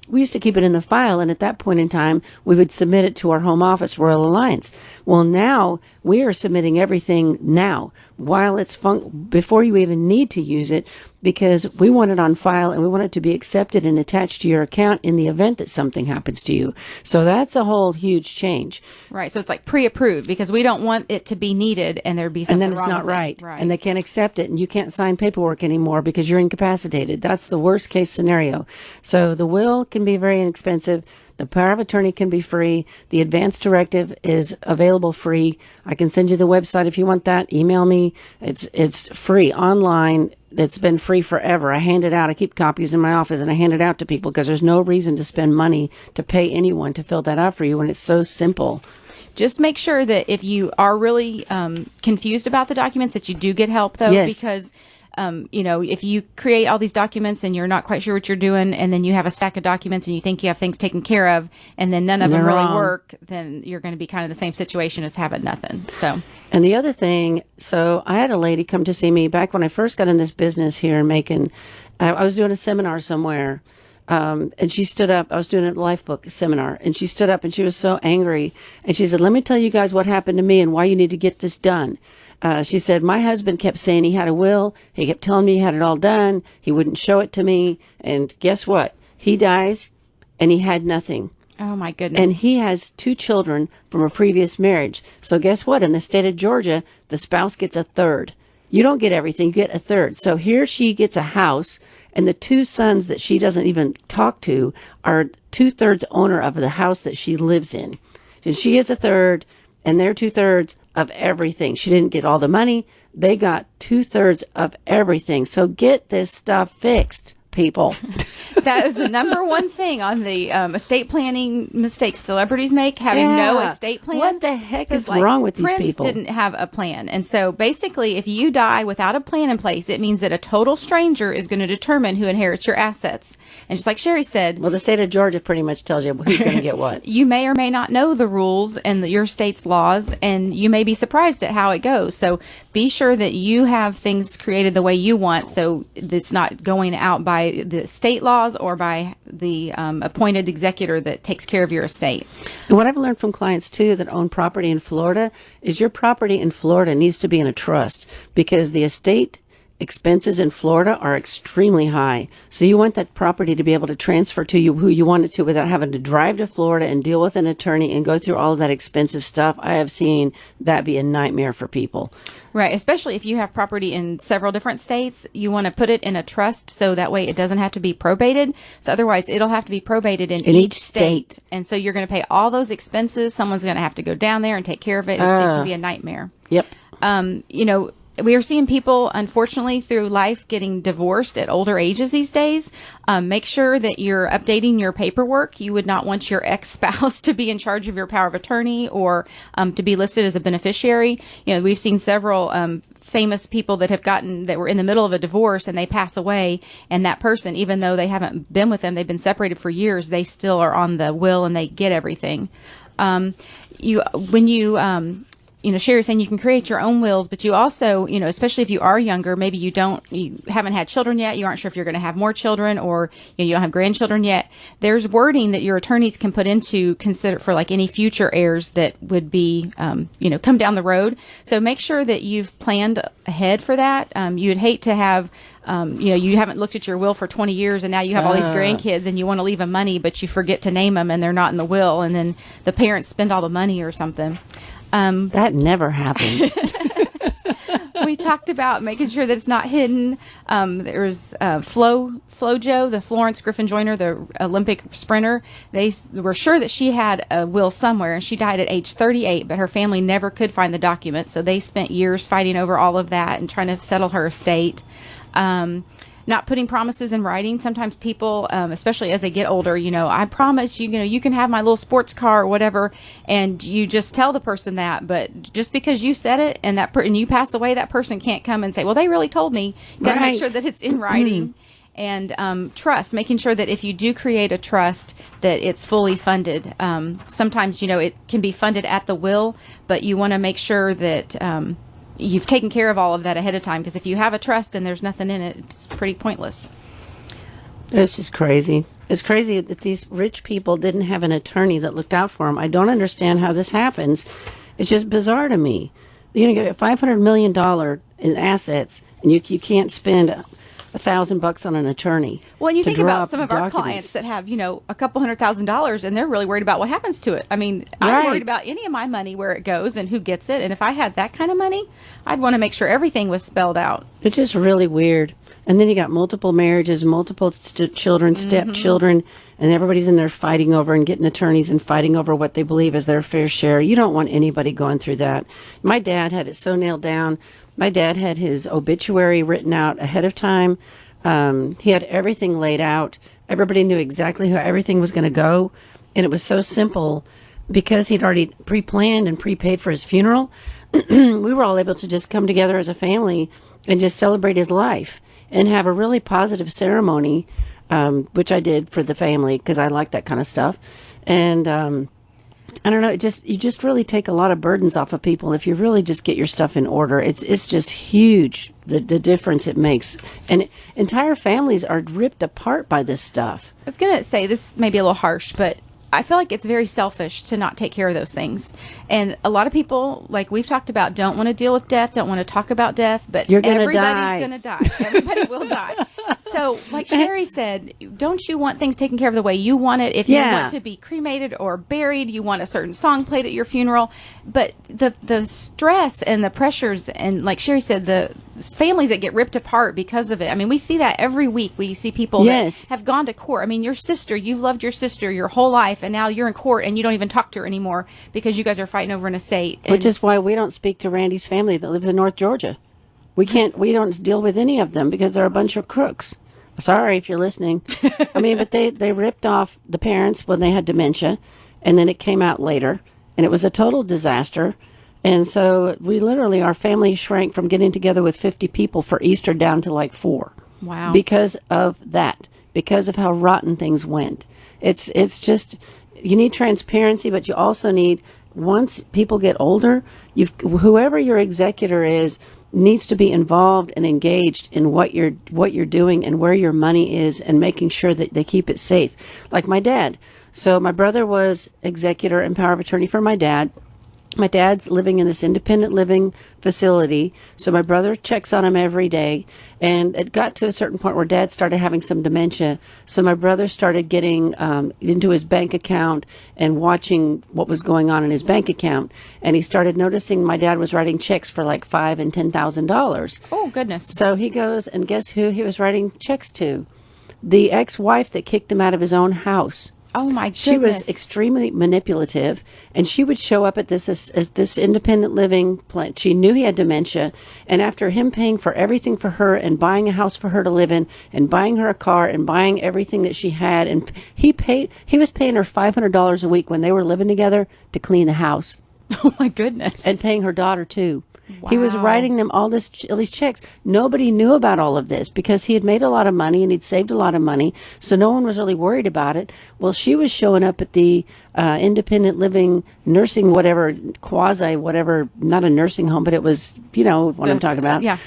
We used to keep it in the file, and at that point in time, we would submit it to our home office, Royal Alliance. Well, now we are submitting everything now, while it's before you even need to use it, because we want it on file and we want it to be accepted and attached to your account in the event that something happens to you. So that's a whole huge change. Right. So it's pre-approved, because we don't want it to be needed and there be something wrong. And then it's not right. And they can't accept it, and you can't sign paperwork anymore because you're incapacitated. That's the worst case scenario. So the will can be very inexpensive. The power of attorney can be free. The advance directive is available free. I can send you the website if you want that. Email me. It's free online. It's been free forever. I hand it out. I keep copies in my office and I hand it out to people because there's no reason to spend money to pay anyone to fill that out for you when it's so simple. Just make sure that if you are really confused about the documents, that you do get help, though, yes. Because if you create all these documents and you're not quite sure what you're doing, and then you have a stack of documents and you think you have things taken care of, and then none of them really work, then you're going to be kind of the same situation as having nothing. So, and the other thing, so I had a lady come to see me back when I first got in this business here in Macon. I was doing a seminar somewhere. And she stood up. I was doing a life book seminar, and she stood up and she was so angry. And she said, "Let me tell you guys what happened to me and why you need to get this done." She said, "My husband kept saying he had a will. He kept telling me he had it all done. He wouldn't show it to me. And guess what? He dies and he had nothing." Oh, my goodness. And he has 2 children from a previous marriage. So guess what? In the state of Georgia, the spouse gets a third. You don't get everything. You get a third. So here she gets a house, and the 2 sons that she doesn't even talk to are 2/3 owner of the house that she lives in. And she is a third, and they're 2/3 of everything. She didn't get all the money. They got 2/3 of everything. So get this stuff fixed, people. That is the number one thing on the estate planning mistakes celebrities make, having no estate plan. What the heck is wrong with these Prince people? Didn't have a plan. And so basically, if you die without a plan in place, it means that a total stranger is going to determine who inherits your assets. And just like Sherri said, well, the state of Georgia pretty much tells you who's going to get what. You may or may not know the rules and your state's laws, and you may be surprised at how it goes. So be sure that you have things created the way you want, so it's not going out by by the state laws or by the appointed executor that takes care of your estate. And what I've learned from clients, too, that own property in Florida is your property in Florida needs to be in a trust because the estate expenses in Florida are extremely high. So you want that property to be able to transfer to you who you want it to without having to drive to Florida and deal with an attorney and go through all of that expensive stuff. I have seen that be a nightmare for people. Right, especially if you have property in several different states, you want to put it in a trust so that way it doesn't have to be probated. So otherwise, it'll have to be probated in each state. And so you're going to pay all those expenses. Someone's going to have to go down there and take care of it. It can be a nightmare. Yep. We are seeing people, unfortunately, through life getting divorced at older ages these days. Make sure that you're updating your paperwork. You would not want your ex-spouse to be in charge of your power of attorney or to be listed as a beneficiary. We've seen several famous people that were in the middle of a divorce and they pass away, and that person, even though they haven't been with them, they've been separated for years, they still are on the will and they get everything. Sherri's saying you can create your own wills, but you also, especially if you are younger, maybe you haven't had children yet, you aren't sure if you're going to have more children, or you don't have grandchildren yet. There's wording that your attorneys can put into consider for like any future heirs that would be, come down the road. So make sure that you've planned ahead for that. You'd hate to have you haven't looked at your will for 20 years and now you have all these grandkids and you want to leave them money, but you forget to name them and they're not in the will, and then the parents spend all the money or something. That never happens. We talked about making sure that it's not hidden. There was FloJo, the Florence Griffin Joyner, the Olympic sprinter. They were sure that she had a will somewhere, and she died at age 38, but her family never could find the document, so they spent years fighting over all of that and trying to settle her estate. Not putting promises in writing. Sometimes people, especially as they get older, I promise you can have my little sports car or whatever, and you just tell the person that. But just because you said it and and you pass away, that person can't come and say, "Well, they really told me." You got to make sure that it's in writing. And trust, making sure that if you do create a trust, that it's fully funded. Sometimes it can be funded at the will, but you want to make sure that you've taken care of all of that ahead of time, because if you have a trust and there's nothing in it, it's pretty pointless. It's just crazy. It's crazy that these rich people didn't have an attorney that looked out for them. I don't understand how this happens. It's just bizarre to me. You get $500 million in assets, and you can't spend $1,000 on an attorney. Well, and you think about some of our documents. clients that have, a couple $100,000, and they're really worried about what happens to it. I mean, Right. I'm worried about any of my money, where it goes and who gets it. And if I had that kind of money, I'd want to make sure everything was spelled out. It's just really weird. And then you got multiple marriages, multiple children, stepchildren, and everybody's in there fighting over and getting attorneys and fighting over what they believe is their fair share. You don't want anybody going through that. My dad had it so nailed down. My dad had his obituary written out ahead of time. He had everything laid out. Everybody knew exactly how everything was going to go. And it was so simple because he'd already pre-planned and prepaid for his funeral. We were all able to just come together as a family and just celebrate his life and have a really positive ceremony, which I did for the family because I like that kind of stuff. And I don't know, you just really take a lot of burdens off of people if you really just get your stuff in order. It's just huge, the difference it makes. And entire families are ripped apart by this stuff. I was going to say, this may be a little harsh, but I feel like it's very selfish to not take care of those things. And a lot of people, like we've talked about, don't want to deal with death, don't want to talk about death, but everybody's going to die. Everybody will die. So, like Sherri said, don't you want things taken care of the way you want it? If you want to be cremated or buried, you want a certain song played at your funeral. But the stress and the pressures, and like Sherri said, the families that get ripped apart because of it. I mean, we see that every week. We see people that have gone to court. I mean, your sister, you've loved your sister your whole life, and now you're in court and you don't even talk to her anymore because you guys are fighting over an estate. Which is why we don't speak to Randy's family that lives in North Georgia. We don't deal with any of them because they're a bunch of crooks. Sorry if you're listening. I mean, but they ripped off the parents when they had dementia, and then it came out later, and it was a total disaster. And so our family shrank from getting together with 50 people for Easter down to like 4. Wow. Because of that, because of how rotten things went. It's just, you need transparency, but you also need once people get older, whoever your executor is needs to be involved and engaged in what you're doing and where your money is, and making sure that they keep it safe. Like my dad. So my brother was executor and power of attorney for my dad. My dad's living in this independent living facility, so my brother checks on him every day. And it got to a certain point where Dad started having some dementia, so my brother started getting into his bank account and watching what was going on in his bank account. And he started noticing my dad was writing checks for like $5,000 and $10,000. Oh, goodness. So he goes, and guess who he was writing checks to? The ex-wife that kicked him out of his own house. Oh, my goodness. She was extremely manipulative, and she would show up at this independent living place. She knew he had dementia, and after him paying for everything for her and buying a house for her to live in and buying her a car and buying everything that she had, and he was paying her $500 a week when they were living together to clean the house. Oh, my goodness. And paying her daughter, too. Wow. He was writing them all these checks. Nobody knew about all of this because he had made a lot of money and he'd saved a lot of money, so no one was really worried about it. Well, she was showing up at the independent living nursing whatever, quasi whatever, not a nursing home, but it was, you know what I'm talking about. Yeah.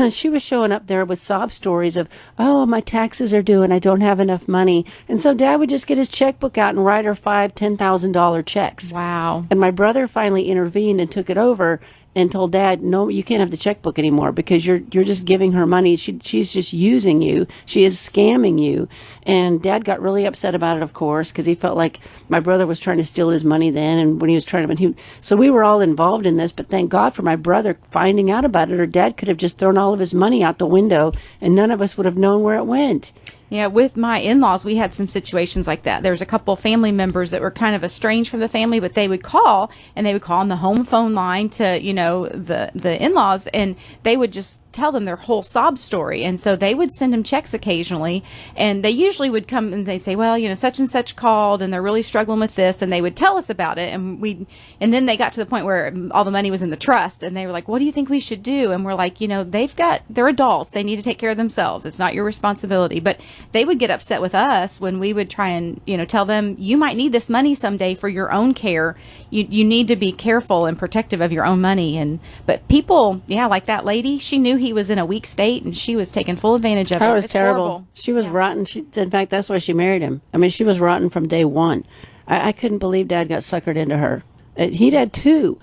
She was showing up there with sob stories of, oh, my taxes are due and I don't have enough money. And so Dad would just get his checkbook out and write her $5,000-$10,000 checks. Wow. And my brother finally intervened and took it over and told Dad, no, you can't have the checkbook anymore because you're just giving her money. She's just using you. She is scamming you. And Dad got really upset about it, of course, because he felt like my brother was trying to steal his money then, and when he was trying to, so we were all involved in this. But thank God for my brother finding out about it, or Dad could have just thrown all of his money out the window, and none of us would have known where it went. Yeah, with my in-laws, we had some situations like that. There was a couple of family members that were kind of estranged from the family, but they would call, and they would call on the home phone line to, you know, the in-laws, and they would just tell them their whole sob story. And so they would send them checks occasionally, and they usually would come and they'd say, well, you know, such and such called, and they're really struggling with this, and they would tell us about it, and then they got to the point where all the money was in the trust, and they were like, what do you think we should do? And we're like, you know, they're adults. They need to take care of themselves. It's not your responsibility. But they would get upset with us when we would try and, you know, tell them, you might need this money someday for your own care. You need to be careful and protective of your own money. But people, yeah, like that lady, she knew he was in a weak state and she was taking full advantage of it. That was It's terrible. horrible. She was rotten. In fact, that's why she married him. I mean, she was rotten from day one. I couldn't believe Dad got suckered into her. He'd had two.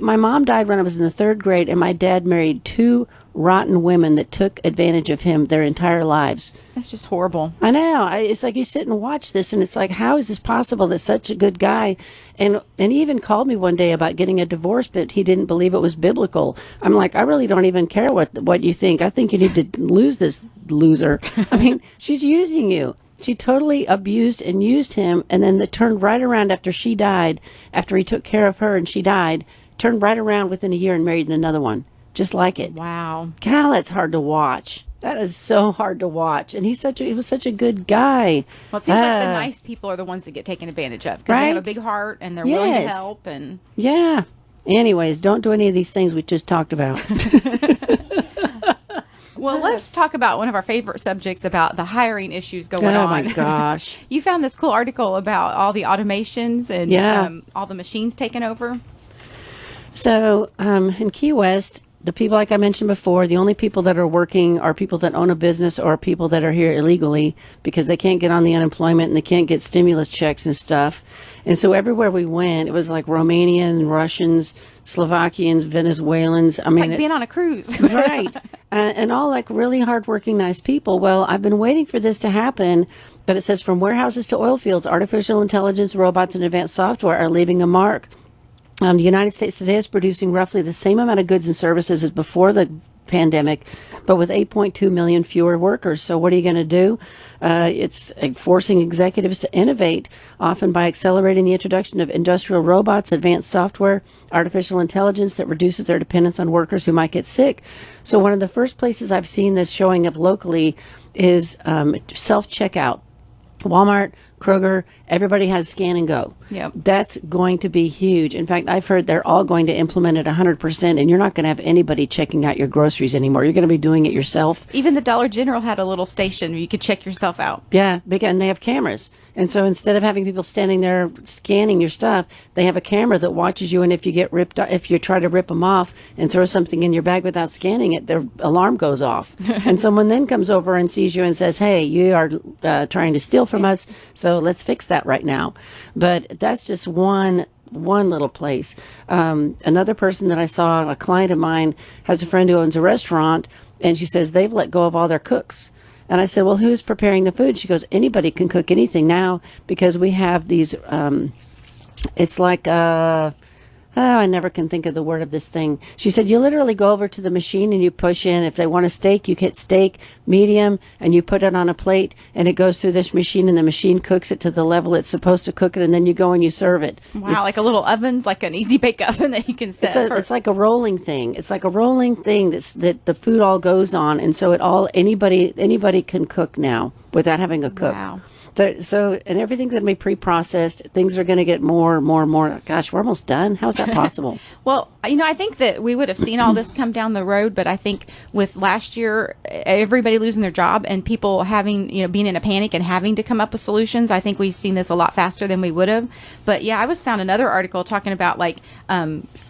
My mom died when I was in the third grade, and my dad married two rotten women that took advantage of him their entire lives. That's just horrible. I know. It's like you sit and watch this, and it's like, how is this possible that such a good guy? And he even called me one day about getting a divorce, but he didn't believe it was biblical. I'm like, I really don't even care what you think. I think you need to lose this loser. I mean, she's using you. She totally abused and used him, and then it turned right around after she died, after he took care of her and she died, turned right around within a year and married another one, just like it. Wow. God, that's hard to watch. That is so hard to watch. And he was such a good guy. Well, it seems like the nice people are the ones that get taken advantage of because they have a big heart and they're willing to help. And yeah. Anyways, don't do any of these things we just talked about. Well, let's talk about one of our favorite subjects about the hiring issues going on. Oh, my gosh. You found this cool article about all the automations and all the machines taking over. So in Key West, the people, like I mentioned before, the only people that are working are people that own a business or people that are here illegally because they can't get on the unemployment and they can't get stimulus checks and stuff. And so everywhere we went, it was like Romanians, Russians, Slovakians, Venezuelans. I mean, It's like being on a cruise. Right. And all like really hardworking, nice people. Well, I've been waiting for this to happen, but it says from warehouses to oil fields, artificial intelligence, robots, and advanced software are leaving a mark. The United States today is producing roughly the same amount of goods and services as before the pandemic, but with 8.2 million fewer workers. So what are you going to do? It's forcing executives to innovate, often by accelerating the introduction of industrial robots, advanced software, artificial intelligence that reduces their dependence on workers who might get sick. So one of the first places I've seen this showing up locally is self-checkout. Walmart Kroger, everybody has scan and go. Yep. That's going to be huge. In fact, I've heard they're all going to implement it 100%, and you're not going to have anybody checking out your groceries anymore. You're going to be doing it yourself. Even the Dollar General had a little station where you could check yourself out. Yeah, and they have cameras. And so instead of having people standing there scanning your stuff, they have a camera that watches you. And if you get ripped, if you try to rip them off and throw something in your bag without scanning it, their alarm goes off. And someone then comes over and sees you and says, "Hey, you are trying to steal from us. So let's fix that right now." But that's just one little place. Another person that I saw, a client of mine, has a friend who owns a restaurant, and she says they've let go of all their cooks. And I said, "Well, who's preparing the food?" She goes, "Anybody can cook anything now because we have these, it's like, I never can think of the word of this thing." She said, "You literally go over to the machine and you push in. If they want a steak, you hit steak, medium, and you put it on a plate, and it goes through this machine, and the machine cooks it to the level it's supposed to cook it, and then you go and you serve it." Wow, like a little oven's like an easy bake oven that you can set. It's like a rolling thing. It's like a rolling thing that the food all goes on, and so anybody can cook now without having a cook. Wow. So, and everything's going to be pre-processed. Things are going to get more. Gosh, we're almost done. How is that possible? Well, I think that we would have seen all this come down the road, but I think with last year, everybody losing their job and people having, being in a panic and having to come up with solutions, I think we've seen this a lot faster than we would have. But yeah, I found another article talking about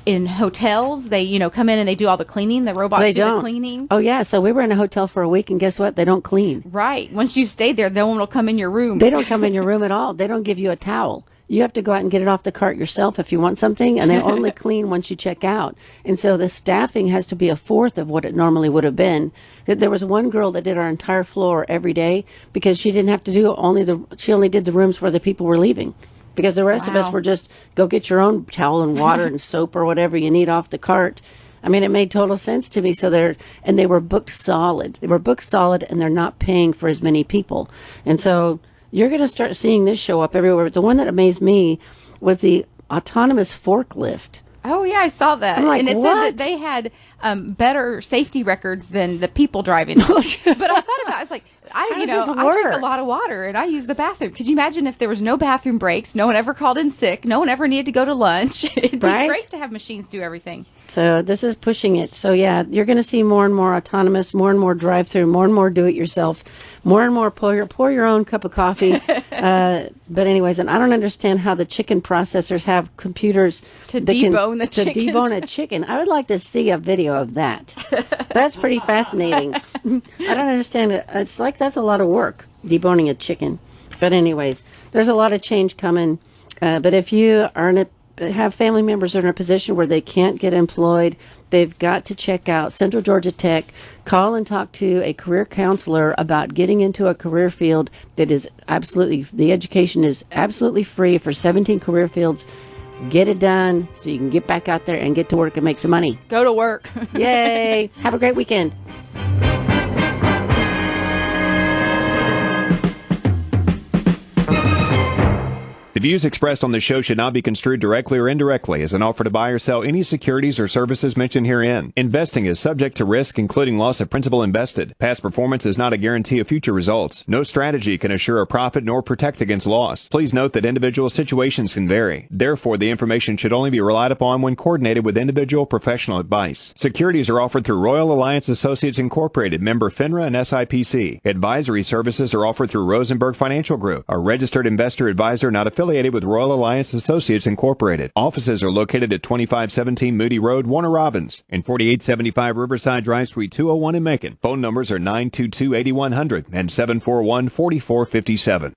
in hotels, they, come in and they do all the cleaning, the robots do the cleaning. Oh yeah. So we were in a hotel for a week, and guess what? They don't clean. Right. Once you stayed there, no one will come in your room. They don't come in your room at all. They don't give you a towel. You have to go out and get it off the cart yourself if you want something, and they only clean once you check out. And so the staffing has to be a fourth of what it normally would have been. There was one girl that did our entire floor every day because she didn't have to do she only did the rooms where the people were leaving. Because the rest of us were just go get your own towel and water and soap or whatever you need off the cart. I mean, it made total sense to me. So they were booked solid. They were booked solid, and they're not paying for as many people. And so you're going to start seeing this show up everywhere. But the one that amazed me was the autonomous forklift. Oh, yeah, I saw that. I'm like, and it said that they had better safety records than the people driving it. But I thought about it. I was like, I drink a lot of water and I use the bathroom. Could you imagine if there was no bathroom breaks, no one ever called in sick, no one ever needed to go to lunch? It'd be great to have machines do everything. So this is pushing it. So yeah, you're going to see more and more autonomous, more and more drive-through, more and more do-it-yourself, more and more pour your own cup of coffee. But anyways, and I don't understand how the chicken processors have computers to debone a chicken. I would like to see a video of that. That's pretty fascinating. I don't understand it. It's like that's a lot of work, deboning a chicken. But anyways, there's a lot of change coming. But if you have family members that are in a position where they can't get employed, they've got to check out Central Georgia Tech. Call and talk to a career counselor about getting into a career field that is the education is absolutely free for 17 career fields. Get it done so you can get back out there and get to work and make some money. Go to work. Yay. Have a great weekend. The views expressed on the show should not be construed directly or indirectly as an offer to buy or sell any securities or services mentioned herein. Investing is subject to risk, including loss of principal invested. Past performance is not a guarantee of future results. No strategy can assure a profit nor protect against loss. Please note that individual situations can vary. Therefore, the information should only be relied upon when coordinated with individual professional advice. Securities are offered through Royal Alliance Associates Incorporated, member FINRA and SIPC. Advisory services are offered through Rosenberg Financial Group, a registered investor advisor not affiliated with Royal Alliance Associates Incorporated. Offices are located at 2517 Moody Road, Warner Robins, and 4875 Riverside Drive, Suite 201 in Macon. Phone numbers are 922-8100 and 741-4457.